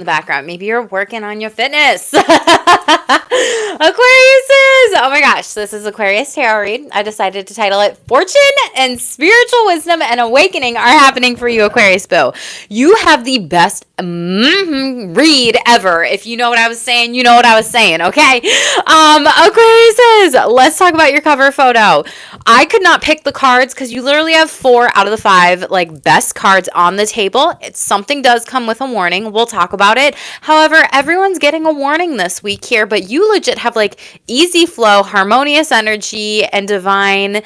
the background. Maybe you're working on your fitness. Aquariuses! Oh my gosh, this is Aquarius Tarot Read. I decided to title it Fortune and Spiritual Wisdom and Awakening Are Happening for You, Aquarius Boo. You have the best read ever. If you know what I was saying, you know what I was saying, okay? Aquariuses, let's talk about your cover photo. I could not pick the cards because you literally have 4 out of the 5 like best cards on the table. Something does come with a warning. We'll talk about it. However, everyone's getting a warning this week here, but you legit have like easy flow, harmonious energy, and divine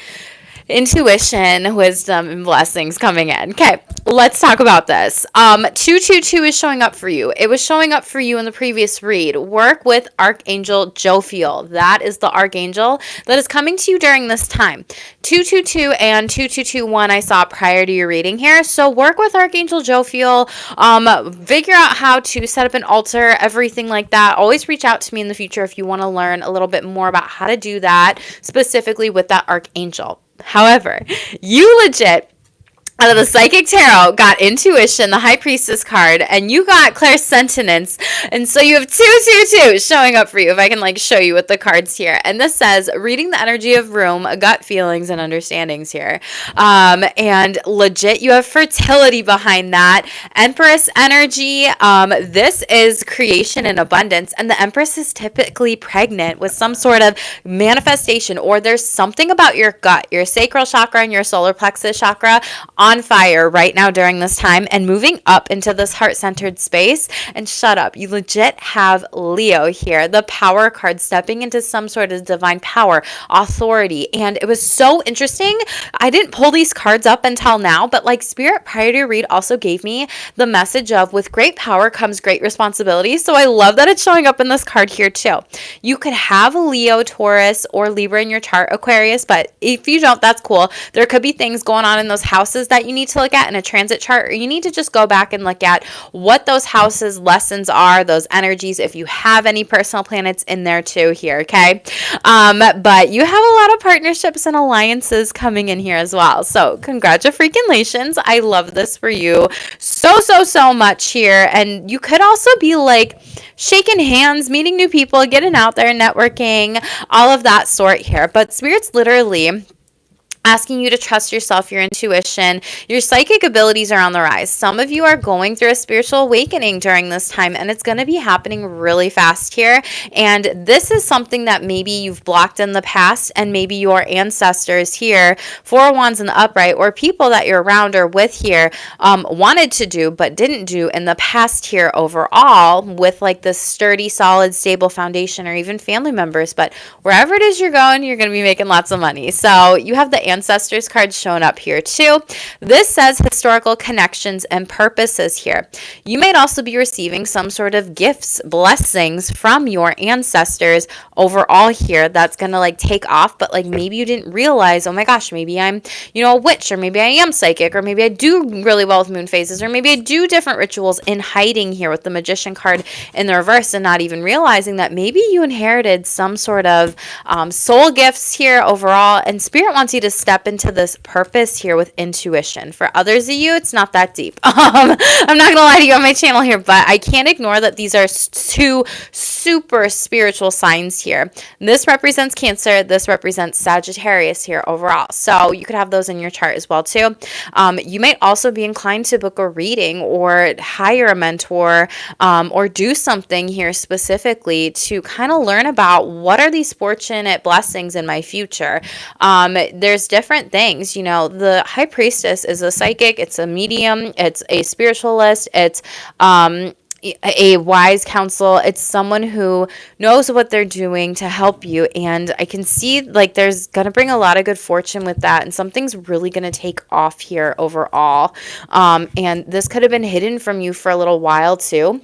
intuition, wisdom, and blessings coming in. Okay, let's talk about this. 222 is showing up for you. It was showing up for you in the previous read. Work with Archangel Jophiel. That is the Archangel that is coming to you during this time. 222 and 2221 I saw prior to your reading here. So work with Archangel Jophiel. Figure out how to set up an altar, everything like that. Always reach out to me in the future if you want to learn a little bit more about how to do that, specifically with that Archangel. However, you legit, out of the Psychic Tarot, got Intuition, the High Priestess card, and you got Clairsentience. And so you have 222 showing up for you, if I can like show you with the cards here. And this says, reading the energy of room, gut feelings, and understandings here. And legit, you have fertility behind that. Empress energy. This is creation and abundance. And the Empress is typically pregnant with some sort of manifestation, or there's something about your gut, your sacral chakra and your solar plexus chakra on fire right now during this time and moving up into this heart-centered space. And shut up, you legit have Leo here, the power card, stepping into some sort of divine power, authority. And it was so interesting. I didn't pull these cards up until now, but like Spirit prior to read also gave me the message of with great power comes great responsibility. So I love that it's showing up in this card here too. You could have Leo, Taurus, or Libra in your chart, Aquarius, but if you don't, that's cool. There could be things going on in those houses that you need to look at in a transit chart, or you need to just go back and look at what those houses lessons are, those energies, if you have any personal planets in there too here, okay? But you have a lot of partnerships and alliances coming in here as well. So congratulations. I love this for you so much here. And you could also be like shaking hands, meeting new people, getting out there, networking, all of that sort here. But Spirit's literally asking you to trust yourself, your intuition, your psychic abilities are on the rise. Some of you are going through a spiritual awakening during this time, and it's going to be happening really fast here. And this is something that maybe you've blocked in the past, and maybe your ancestors here, 4 of Wands in the upright, or people that you're around or with here, wanted to do but didn't do in the past here overall, with like this sturdy, solid, stable foundation, or even family members. But wherever it is you're going to be making lots of money. So you have the ancestors card shown up here too. This says historical connections and purposes here. You might also be receiving some sort of gifts, blessings from your ancestors overall here that's going to like take off, but like maybe you didn't realize, oh my gosh, maybe I'm, a witch, or maybe I am psychic, or maybe I do really well with moon phases, or maybe I do different rituals in hiding here with the Magician card in the reverse, and not even realizing that maybe you inherited some sort of soul gifts here overall, and Spirit wants you to step into this purpose here with intuition. For others of you, it's not that deep. I'm not gonna lie to you on my channel here, but I can't ignore that these are 2 super spiritual signs here. This represents Cancer, this represents Sagittarius here overall. So you could have those in your chart as well too. You might also be inclined to book a reading or hire a mentor, or do something here specifically to kind of learn about what are these fortunate blessings in my future. There's different things, the High Priestess is a psychic, it's a medium, it's a spiritualist, it's a wise counsel. It's someone who knows what they're doing to help you. And I can see like there's going to bring a lot of good fortune with that. And something's really going to take off here overall. And this could have been hidden from you for a little while too.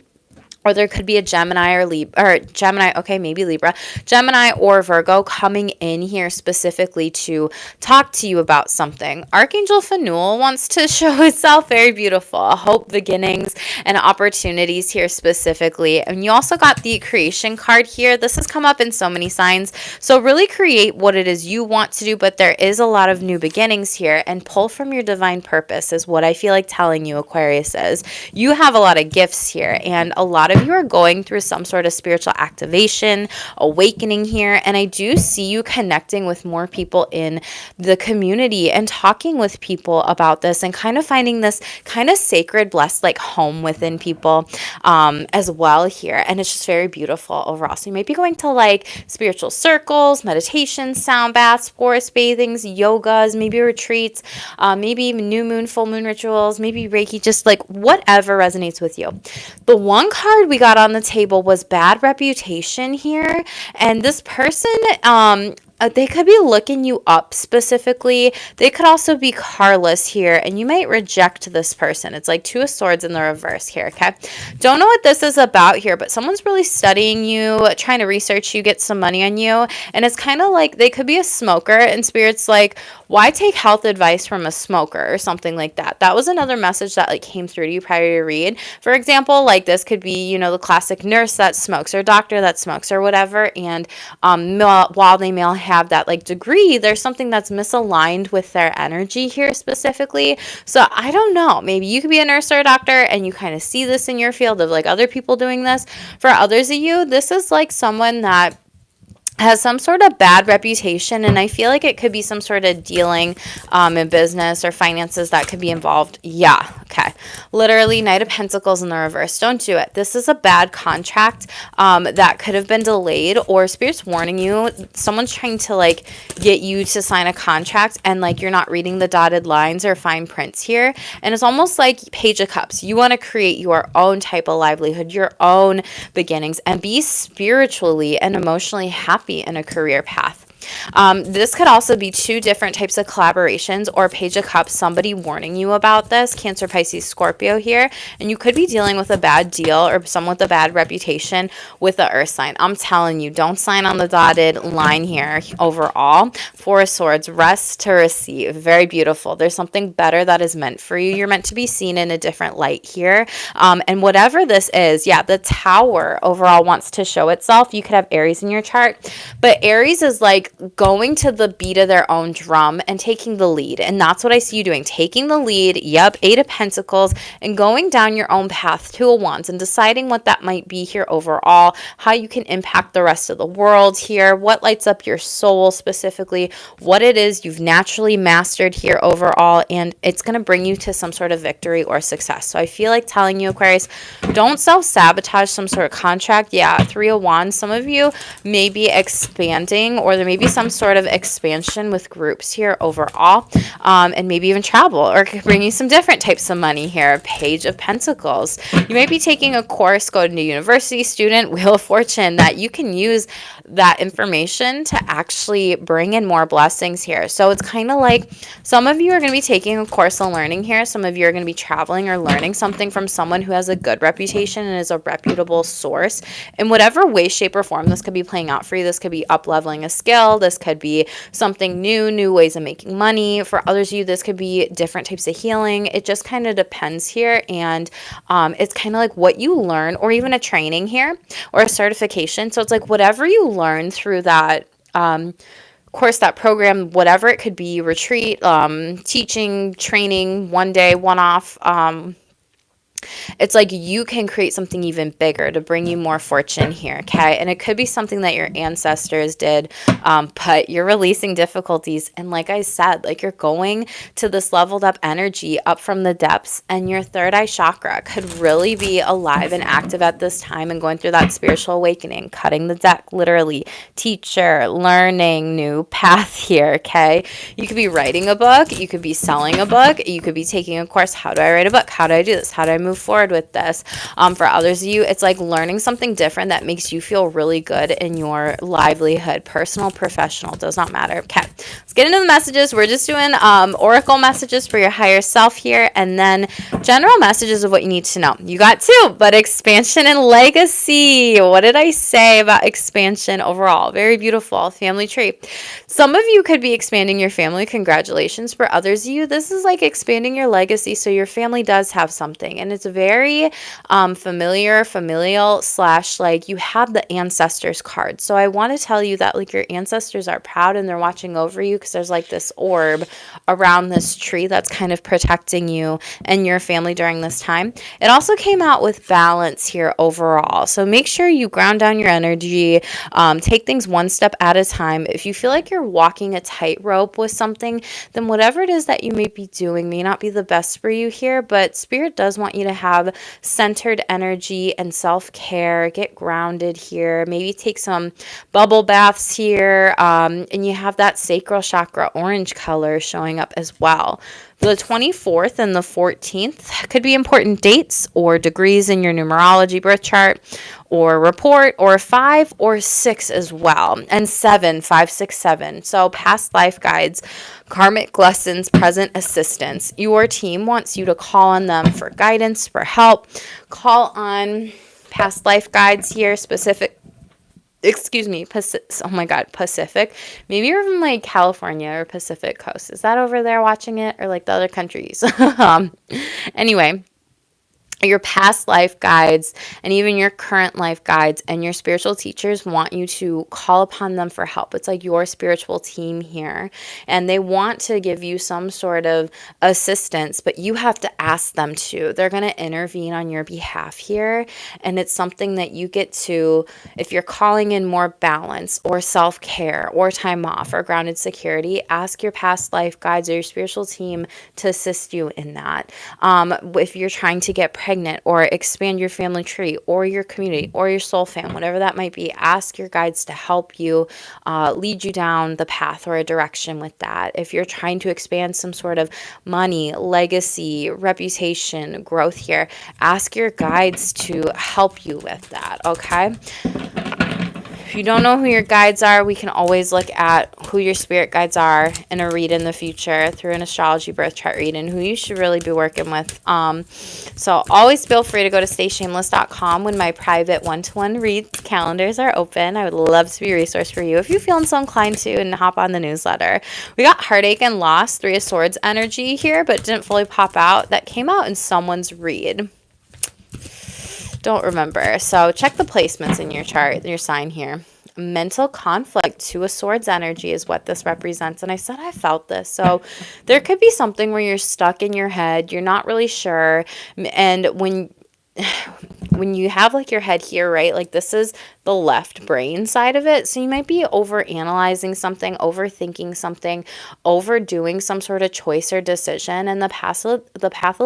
or there could be a Gemini or Libra, or Gemini, okay, maybe Libra, Gemini or Virgo coming in here specifically to talk to you about something. Archangel Phanuel wants to show itself very beautiful, hope, beginnings, and opportunities here specifically. And you also got the creation card here. This has come up in so many signs. So really create what it is you want to do, but there is a lot of new beginnings here, and pull from your divine purpose is what I feel like telling you, Aquarius, is you have a lot of gifts here, and a lot of you are going through some sort of spiritual activation, awakening here. And I do see you connecting with more people in the community and talking with people about this, and kind of finding this kind of sacred, blessed, like home within people as well here. And it's just very beautiful overall. So you might be going to like spiritual circles, meditation, sound baths, forest bathings, yogas, maybe retreats, maybe new moon, full moon rituals, maybe Reiki, just like whatever resonates with you. The one card we got on the table was bad reputation here. And this person, they could be looking you up specifically. They could also be carless here, and you might reject this person. It's like Two of Swords in the reverse here, okay? Don't know what this is about here, but someone's really studying you, trying to research you, get some money on you, and it's kind of like they could be a smoker, and Spirit's like, why take health advice from a smoker or something like that? That was another message that like came through to you prior to your read. For example, like this could be, you know, the classic nurse that smokes or doctor that smokes or whatever, and while they may have that like degree, there's something that's misaligned with their energy here specifically. So I don't know, maybe you could be a nurse or a doctor and you kind of see this in your field of like other people doing this. For others of you, this is like someone that has some sort of bad reputation, and I feel like it could be some sort of dealing in business or finances that could be involved. Yeah, okay. Literally, Knight of Pentacles in the reverse. Don't do it. This is a bad contract that could have been delayed, or Spirit's warning you. Someone's trying to like get you to sign a contract, and like you're not reading the dotted lines or fine prints here. And it's almost like Page of Cups. You want to create your own type of livelihood, your own beginnings, and be spiritually and emotionally happy in a career path. This could also be two different types of collaborations, or Page of Cups, somebody warning you about this, Cancer, Pisces, Scorpio here, and you could be dealing with a bad deal or someone with a bad reputation with the earth sign. I'm telling you, don't sign on the dotted line here overall. Four of Swords, rest to receive. Very beautiful. There's something better that is meant for you. You're meant to be seen in a different light here. And whatever this is, yeah, the Tower overall wants to show itself. You could have Aries in your chart, but Aries is like going to the beat of their own drum and taking the lead. And that's what I see you doing, taking the lead. Yep, Eight of Pentacles, and going down your own path, Two of Wands, and deciding what that might be here overall, how you can impact the rest of the world here, what lights up your soul specifically, what it is you've naturally mastered here overall, and it's going to bring you to some sort of victory or success. So I feel like telling you, Aquarius, don't self-sabotage some sort of contract. Yeah, Three of Wands, some of you may be expanding, or there may be some sort of expansion with groups here overall, and maybe even travel, or it could bring you some different types of money here. Page of Pentacles. You might be taking a course, going to university, student, Wheel of Fortune, that you can use that information to actually bring in more blessings here. So it's kind of like some of you are going to be taking a course on learning here. Some of you are going to be traveling or learning something from someone who has a good reputation and is a reputable source. In whatever way, shape, or form this could be playing out for you. This could be up-leveling a skill. This could be something new ways of making money. For others of you, this could be different types of healing. It just kind of depends here. And it's kind of like what you learn, or even a training here, or a certification. So it's like whatever you learn through that course, that program, whatever it could be, retreat, teaching, training, one day, one off, it's like you can create something even bigger to bring you more fortune here, okay? And it could be something that your ancestors did, but you're releasing difficulties. And like I said, like you're going to this leveled up energy up from the depths, and your third eye chakra could really be alive and active at this time, and going through that spiritual awakening, cutting the deck, literally, teacher, learning, new path here, okay? You could be writing a book, you could be selling a book, you could be taking a course. How do I write a book? How do I do this? How do I move forward with this? For others of you, it's like learning something different that makes you feel really good in your livelihood. Personal, professional, does not matter. Okay, let's get into the messages. We're just doing oracle messages for your higher self here, and then general messages of what you need to know. You got two, but expansion and legacy. What did I say about expansion overall? Very beautiful family tree. Some of you could be expanding your family. Congratulations. For others of you, this is like expanding your legacy, so your family does have something, and it's very familial slash like you have the ancestors card. So I want to tell you that like your ancestors are proud and they're watching over you, because there's like this orb around this tree that's kind of protecting you and your family during this time. It also came out with balance here overall. So make sure you ground down your energy, take things one step at a time. If you feel like you're walking a tightrope with something, then whatever it is that you may be doing may not be the best for you here, but Spirit does want you to have centered energy and self-care. Get grounded here. Maybe take some bubble baths here, and you have that sacral chakra orange color showing up as well. The 24th and the 14th could be important dates or degrees in your numerology birth chart or report, or 5 or 6 as well, and 7, 5, 6, 7. So past life guides, karmic lessons, present assistance. Your team wants you to call on them for guidance, for help. Call on past life guides here, Pacific. Maybe you're from like California or Pacific Coast. Is that over there watching it, or like the other countries? Anyway, your past life guides and even your current life guides and your spiritual teachers want you to call upon them for help. It's like your spiritual team here, and they want to give you some sort of assistance, but you have to ask them to. They're going to intervene on your behalf here, and it's something that you get to, if you're calling in more balance or self-care or time off or grounded security, ask your past life guides or your spiritual team to assist you in that. If you're trying to get pregnant or expand your family tree or your community or your soul fam, whatever that might be, ask your guides to help you lead you down the path or a direction with that. If you're trying to expand some sort of money, legacy, reputation, growth here, ask your guides to help you with that, okay? If you don't know who your guides are, we can always look at who your spirit guides are in a read in the future through an astrology birth chart read, and who you should really be working with. So always feel free to go to stayshameless.com when my private one-to-one reads calendars are open. I would love to be a resource for you if you're feeling so inclined to, and hop on the newsletter. We got heartache and loss, 3 of Swords energy here, but didn't fully pop out. That came out in someone's read. Don't remember. So check the placements in your chart, your sign here. Mental conflict, 2 of Swords energy is what this represents. And I said I felt this. So there could be something where you're stuck in your head. You're not really sure. And when you have like your head here, right? Like this is the left brain side of it. So you might be over analyzing something, overthinking something, overdoing some sort of choice or decision. And the path of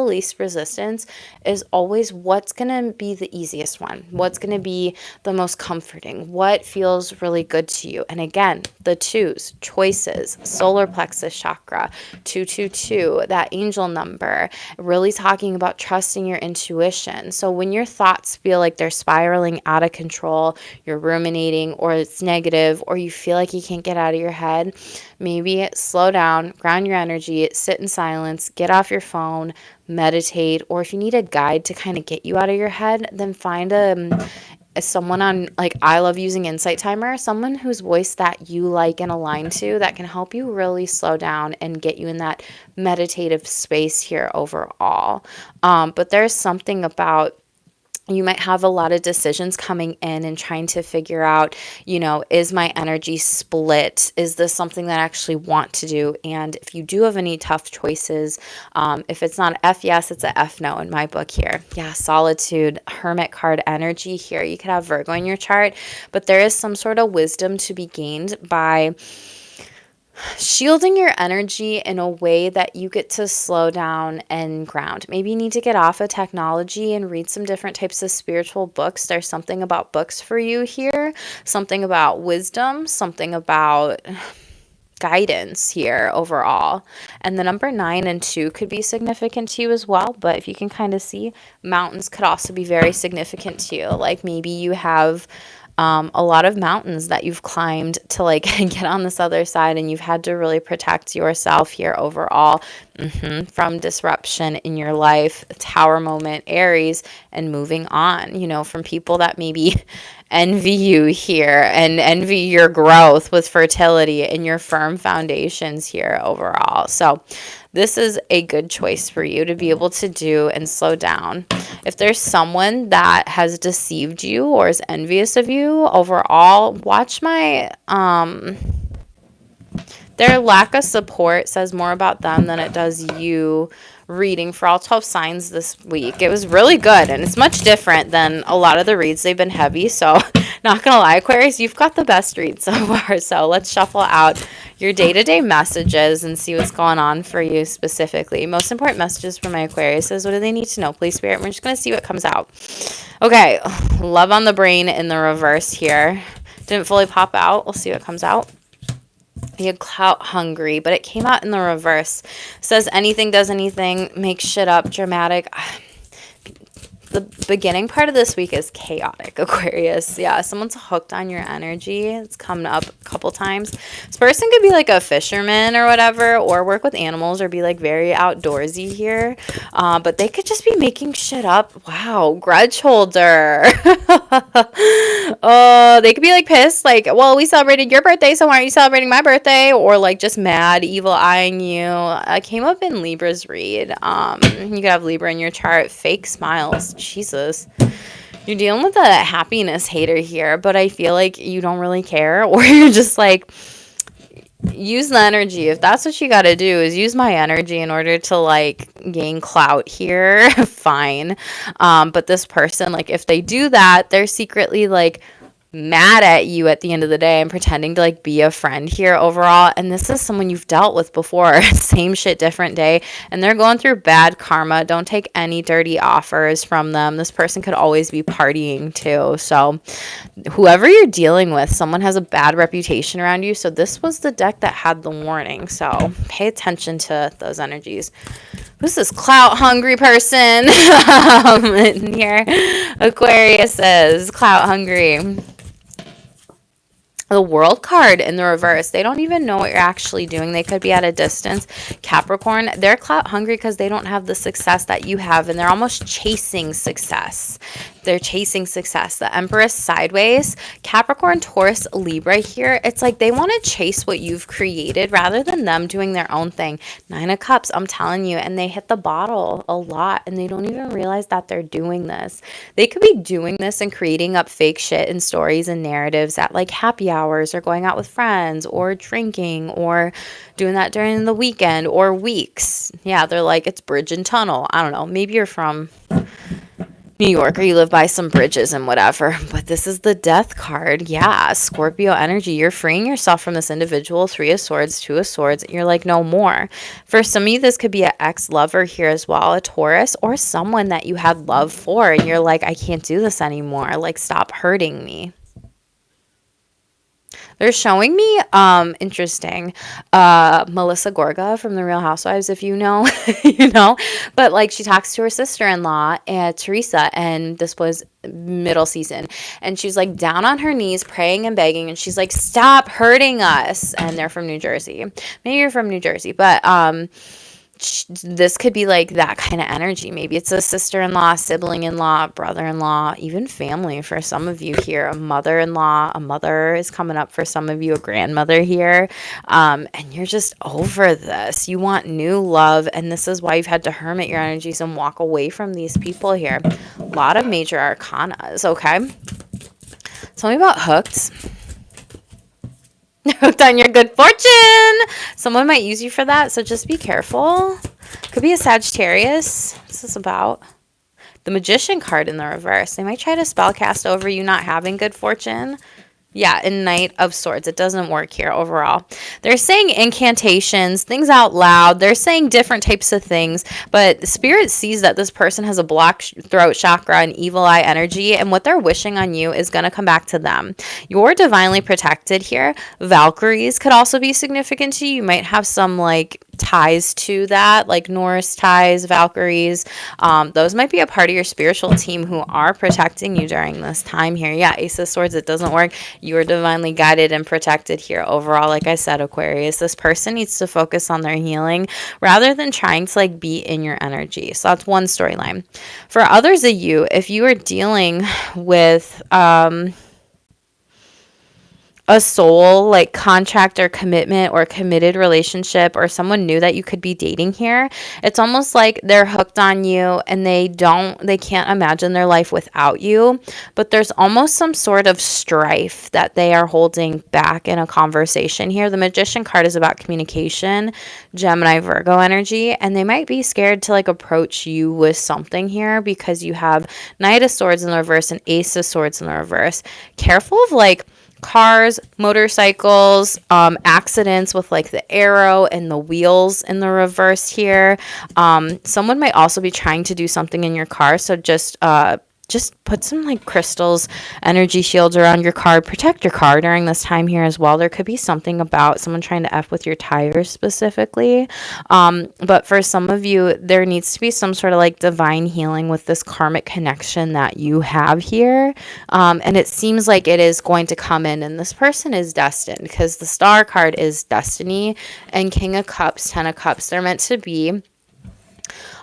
least resistance is always what's going to be the easiest one. What's going to be the most comforting? What feels really good to you? And again, the 2s, choices, solar plexus chakra, 222, that angel number, really talking about trusting your intuition. So when your thoughts feel like they're spiraling out of control, you're ruminating, or it's negative, or you feel like you can't get out of your head, maybe slow down, ground your energy, sit in silence, get off your phone, meditate, or if you need a guide to kind of get you out of your head, then find someone on, like, I love using Insight Timer, someone whose voice that you like and align to that can help you really slow down and get you in that meditative space here overall. But there's something about, you might have a lot of decisions coming in and trying to figure out, is my energy split? Is this something that I actually want to do? And if you do have any tough choices, if it's not an F yes, it's a F no in my book here. Yeah, solitude, hermit card energy here. You could have Virgo in your chart, but there is some sort of wisdom to be gained by shielding your energy in a way that you get to slow down and ground. Maybe you need to get off of technology and read some different types of spiritual books. There's something about books for you here, something about wisdom, something about guidance here overall. And the number 9 and 2 could be significant to you as well, but if you can kind of see, mountains could also be very significant to you. Like maybe you have A lot of mountains that you've climbed to like get on this other side, and you've had to really protect yourself here overall from disruption in your life. Tower moment, Aries, and moving on, from people that maybe envy you here and envy your growth with fertility and your firm foundations here overall. So this is a good choice for you to be able to do and slow down. If there's someone that has deceived you or is envious of you overall, watch their lack of support says more about them than it does you reading for all 12 signs this week. It was really good, and it's much different than a lot of the reads. They've been heavy, so not gonna lie, Aquarius, you've got the best read so far. So let's shuffle out your day-to-day messages and see what's going on for you specifically. Most important messages for my Aquarius is, what do they need to know, please, Spirit? We're just gonna see what comes out. Okay, love on the brain in the reverse here. Didn't fully pop out. We'll see what comes out. You had clout hungry, but it came out in the reverse. Says anything, does anything, makes shit up, dramatic. The beginning part of this week is chaotic, Aquarius. Yeah, someone's hooked on your energy. It's come up a couple times. This person could be like a fisherman or whatever, or work with animals, or be like very outdoorsy here. But they could just be making shit up. Wow, grudge holder. Oh, they could be like pissed, like, well, we celebrated your birthday, so why aren't you celebrating my birthday? Or like just mad, evil eyeing you. I came up in Libra's read. You could have Libra in your chart. Fake smiles. Jesus. You're dealing with a happiness hater here, but I feel like you don't really care, or you're just like, use the energy. If that's what you got to do, is use my energy in order to like gain clout here, fine. But this person, like, if they do that, they're secretly like mad at you at the end of the day and pretending to like be a friend here overall. And this is someone you've dealt with before. Same shit, different day. And they're going through bad karma. Don't take any dirty offers from them. This person could always be partying too. So whoever you're dealing with, someone has a bad reputation around you. So this was the deck that had the warning. So pay attention to those energies. Who's this clout hungry person in here? Aquarius is clout hungry. The World card in the reverse. They don't even know what you're actually doing. They could be at a distance. Capricorn, they're clout hungry because they don't have the success that you have, and they're almost chasing success. They're chasing success. The Empress sideways. Capricorn, Taurus, Libra here. It's like they want to chase what you've created rather than them doing their own thing. Nine of Cups, I'm telling you. And they hit the bottle a lot, and they don't even realize that they're doing this. They could be doing this and creating up fake shit and stories and narratives at like happy hours, or going out with friends, or drinking, or doing that during the weekend or weeks. Yeah, they're like, it's bridge and tunnel. I don't know. Maybe you're from New York, or you live by some bridges and whatever, but this is the Death card. Yeah, Scorpio energy. You're freeing yourself from this individual. 3 of Swords, 2 of Swords. You're like, no more. For some of you, this could be an ex-lover here as well, a Taurus, or someone that you had love for, and you're like, I can't do this anymore. Like, stop hurting me. They're showing me, interesting, Melissa Gorga from The Real Housewives, if you know, you know, but like she talks to her sister-in-law, Teresa, and this was middle season, and she's like down on her knees praying and begging, and she's like, stop hurting us. And they're from New Jersey. Maybe you're from New Jersey, but this could be like that kind of energy. Maybe it's a sister-in-law, sibling-in-law, brother-in-law, even family for some of you here. A mother-in-law, a mother is coming up for some of you, a grandmother here. And you're just over this. You want new love, and this is why you've had to hermit your energies and walk away from these people here. A lot of major arcanas, okay? Tell me about hooked. Hooked on your good fortune. Someone might use you for that, so just be careful. Could be a Sagittarius. What's this about? The Magician card in the reverse. They might try to spellcast over you not having good fortune. Yeah, in Knight of Swords. It doesn't work here overall. They're saying incantations, things out loud. They're saying different types of things, but Spirit sees that this person has a blocked throat chakra and evil eye energy, and what they're wishing on you is going to come back to them. You're divinely protected here. Valkyries could also be significant to you. You might have some like ties to that, like Norse ties, Valkyries. Those might be a part of your spiritual team who are protecting you during this time here. Yeah, Ace of Swords, it doesn't work. You are divinely guided and protected here overall. Like I said, Aquarius, this person needs to focus on their healing rather than trying to like be in your energy. So that's one storyline. For others of you, if you are dealing with a soul like contract or commitment or committed relationship, or someone new that you could be dating here, it's almost like they're hooked on you and they can't imagine their life without you, but there's almost some sort of strife that they are holding back in a conversation here. The Magician card is about communication, Gemini Virgo energy, and they might be scared to like approach you with something here because you have Knight of Swords in the reverse and Ace of Swords in the reverse. Careful of like cars, motorcycles, accidents with like the arrow and the wheels in the reverse here. Someone might also be trying to do something in your car, so just put some like crystals, energy shields around your car. Protect your car during this time here as well. There could be something about someone trying to F with your tires specifically. But for some of you, there needs to be some sort of like divine healing with this karmic connection that you have here. And it seems like it is going to come in, and this person is destined because the Star card is destiny and King of Cups, Ten of Cups. They're meant to be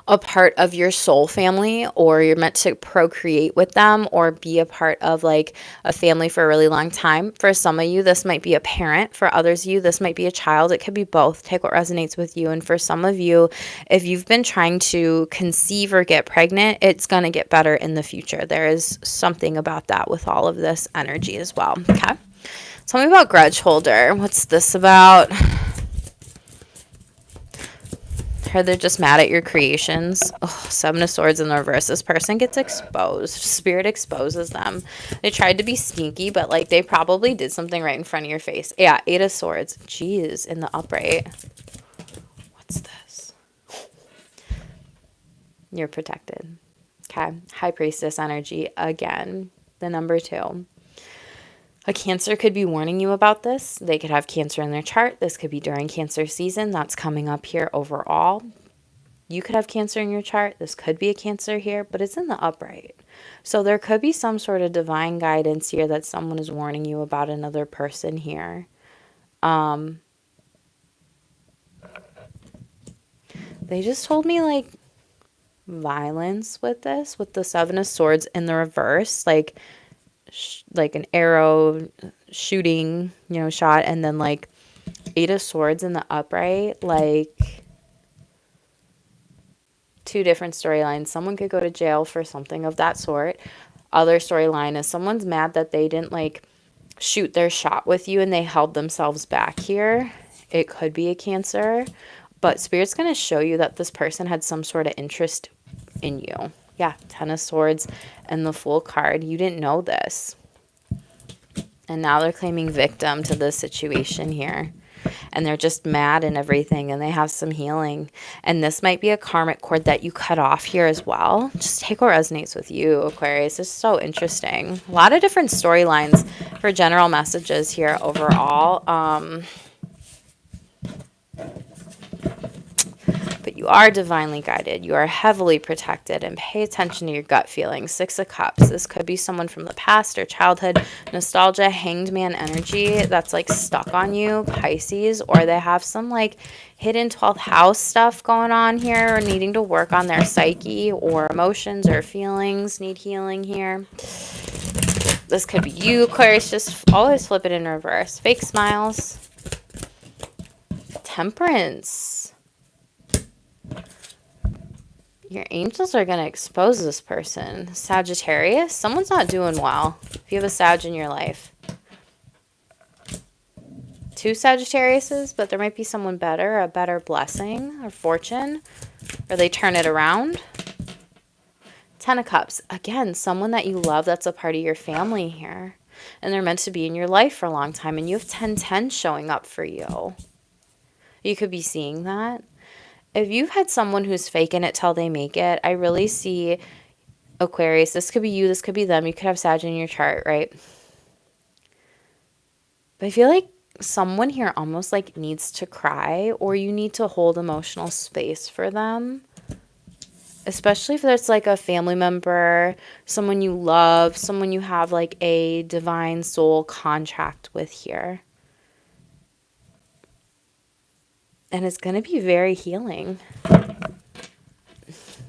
a part of your soul family, or you're meant to procreate with them or be a part of like a family for a really long time. For some of you, this might be a parent. For others of you, this might be a child. It could be both. Take what resonates with you. And for some of you, if you've been trying to conceive or get pregnant, it's going to get better in the future. There is something about that with all of this energy as well. Okay. Tell me about grudge holder. What's this about? Or they're just mad at your creations. Oh, Seven of Swords in the reverse. This person gets exposed. Spirit exposes them. They tried to be sneaky, but like they probably did something right in front of your face. Yeah, Eight of Swords. Jeez, in the upright. What's this? You're protected. Okay. High Priestess energy again. The number 2. A Cancer could be warning you about this. They could have Cancer in their chart. This could be during Cancer season. That's coming up here overall. You could have Cancer in your chart. This could be a Cancer here, but it's in the upright. So there could be some sort of divine guidance here that someone is warning you about another person here. They just told me like violence with this, with the Seven of Swords in the reverse, like an arrow shooting, shot, and then like Eight of Swords in the upright, like 2 different storylines. Someone could go to jail for something of that sort. Other storyline is someone's mad that they didn't like shoot their shot with you and they held themselves back here. It could be a Cancer, but Spirit's going to show you that this person had some sort of interest in you. Yeah, Ten of Swords and the Fool card. You didn't know this. And now they're claiming victim to this situation here. And they're just mad and everything, and they have some healing. And this might be a karmic cord that you cut off here as well. Just take what resonates with you, Aquarius. It's so interesting. A lot of different storylines for general messages here overall. But you are divinely guided. You are heavily protected, and pay attention to your gut feelings. Six of Cups. This could be someone from the past or childhood. Nostalgia, Hanged Man energy that's like stuck on you, Pisces, or they have some like hidden 12th house stuff going on here, or needing to work on their psyche or emotions or feelings need healing here. This could be you, Aquarius. Just always flip it in reverse. Fake smiles. Temperance. Your angels are going to expose this person. Sagittarius. Someone's not doing well if you have a Sag in your life. 2 Sagittariuses, but there might be someone better, a better blessing or fortune, or they turn it around. 10 of Cups. Again, someone that you love that's a part of your family here. And they're meant to be in your life for a long time. And you have 1010 showing up for you. You could be seeing that. If you've had someone who's faking it till they make it, I really see, Aquarius, this could be you, this could be them. You could have Sag in your chart, right? But I feel like someone here almost like needs to cry, or you need to hold emotional space for them. Especially if it's like a family member, someone you love, someone you have like a divine soul contract with here. And it's going to be very healing.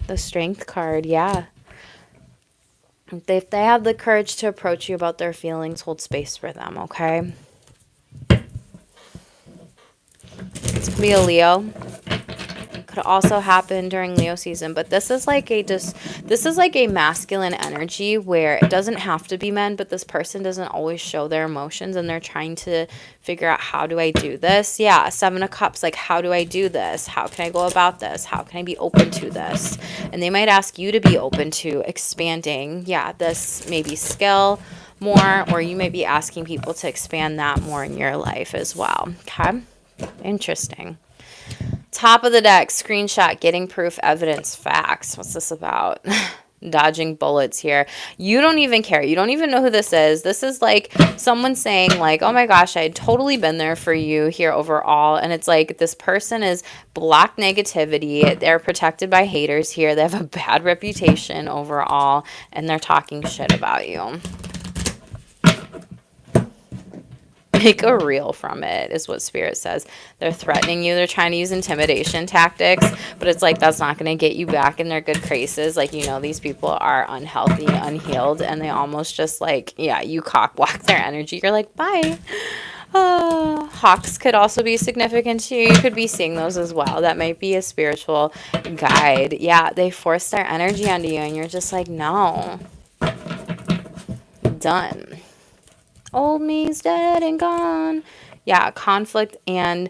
The Strength card, yeah. If they have the courage to approach you about their feelings, hold space for them, okay? It's going to be a Leo. Could also happen during Leo season, but this is like a masculine energy where it doesn't have to be men, but this person doesn't always show their emotions and they're trying to figure out, how do I do this? Yeah, 7 of Cups, like, how do I do this? How can I go about this? How can I be open to this? And they might ask you to be open to expanding, yeah, this maybe skill more, or you may be asking people to expand that more in your life as well. Okay, interesting. Top of the deck, screenshot, getting proof, evidence, facts. What's this about? Dodging bullets here. You don't even care. You don't even know who this is. This is like someone saying like, oh my gosh, I had totally been there for you here overall. And it's like this person is blocked negativity. They're protected by haters here. They have a bad reputation overall. And they're talking shit about you. Make a reel from it is what Spirit says. They're threatening you. They're trying to use intimidation tactics, but it's like that's not going to get you back in their good graces. Like, you know, these people are unhealthy, unhealed, and they almost just like, yeah, you cock block their energy. You're like, bye. Hawks could also be significant to you. You could be seeing those as well. That might be a spiritual guide. Yeah, they force their energy onto you, and you're just like, no. Done. Old me's dead and gone. Yeah, conflict and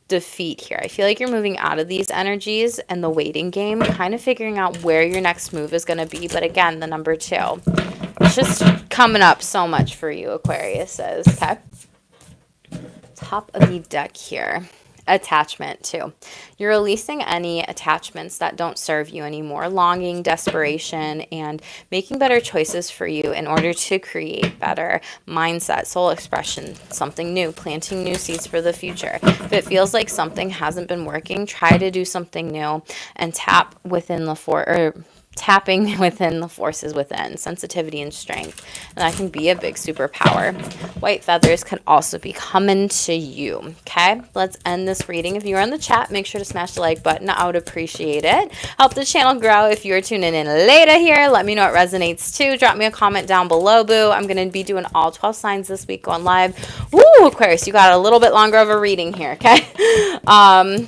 defeat here. I feel like you're moving out of these energies and the waiting game, kind of figuring out where your next move is going to be. But again, the number 2. It's just coming up so much for you, Aquarius says. Okay. Top of the deck here. Attachment too. You're releasing any attachments that don't serve you anymore, longing, desperation, and making better choices for you in order to create better mindset, soul expression, something new, planting new seeds for the future. If it feels like something hasn't been working, try to do something new and tapping within the forces within, sensitivity and strength. And that can be a big superpower. White feathers could also be coming to you. Okay, let's end this reading. If you're in the chat, make sure to smash the like button. I would appreciate it. Help the channel grow. If you're tuning in later here, let me know it resonates too. Drop me a comment down below, boo. I'm going to be doing all 12 signs this week going live. Woo, Aquarius, you got a little bit longer of a reading here, okay?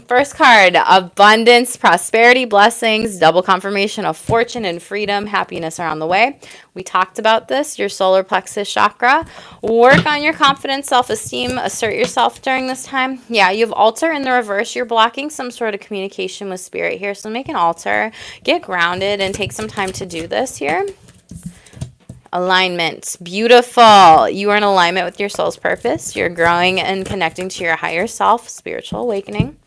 First card, abundance, prosperity, blessings, double confirmation of fortune and freedom, happiness are on the way. We talked about this, your solar plexus chakra. Work on your confidence, self-esteem, assert yourself during this time. Yeah, you have altar in the reverse. You're blocking some sort of communication with spirit here. So make an altar, get grounded, and take some time to do this here. Alignment. Beautiful. You are in alignment with your soul's purpose. You're growing and connecting to your higher self, spiritual awakening.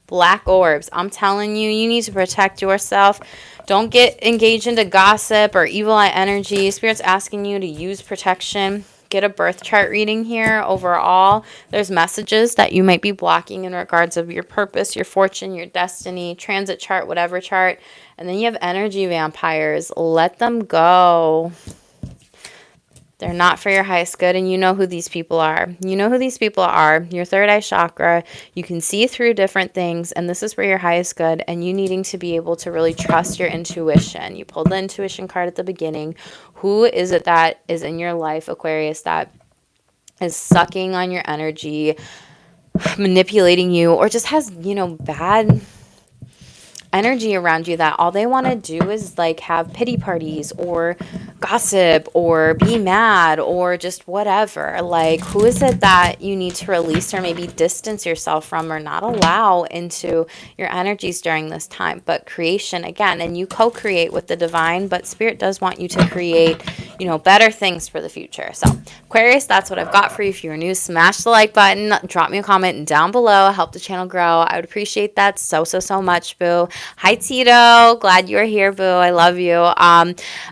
Black orbs. I'm telling you, you need to protect yourself. Don't get engaged into gossip or evil eye energy. Spirit's asking you to use protection. Get a birth chart reading here overall. There's messages that you might be blocking in regards of your purpose, your fortune, your destiny, transit chart, whatever chart. And then you have energy vampires. Let them go. They're not for your highest good, and you know who these people are. You know who these people are. Your third eye chakra, you can see through different things, and this is for your highest good, and you needing to be able to really trust your intuition. You pulled the intuition card at the beginning. Who is it that is in your life, Aquarius, that is sucking on your energy, manipulating you, or just has, you know, bad energy around you that all they want to do is like have pity parties or gossip or be mad or just whatever? Like, who is it that you need to release or maybe distance yourself from or not allow into your energies during this time? But creation again, and you co-create with the divine, but spirit does want you to create better things for the future. So Aquarius, that's what I've got for you. If you're new, smash the like button, drop me a comment down below, help the channel grow. I would appreciate that so much, boo. Hi Tito, glad you're here, boo. I love you.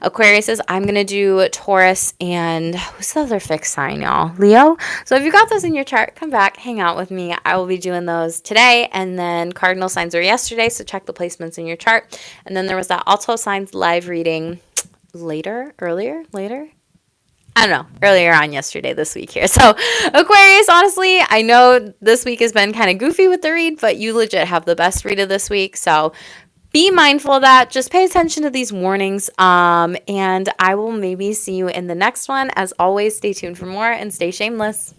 Aquarius says I'm gonna do Taurus and who's the other fixed sign, y'all? Leo. So if you got those in your chart, come back, hang out with me. I will be doing those today, and then cardinal signs are yesterday, so check the placements in your chart. And then there was that alto signs live reading later. I don't know, earlier on yesterday, this week here. So Aquarius, honestly, I know this week has been kind of goofy with the read, but you legit have the best read of this week. So be mindful of that. Just pay attention to these warnings. And I will maybe see you in the next one. As always, stay tuned for more and stay shameless.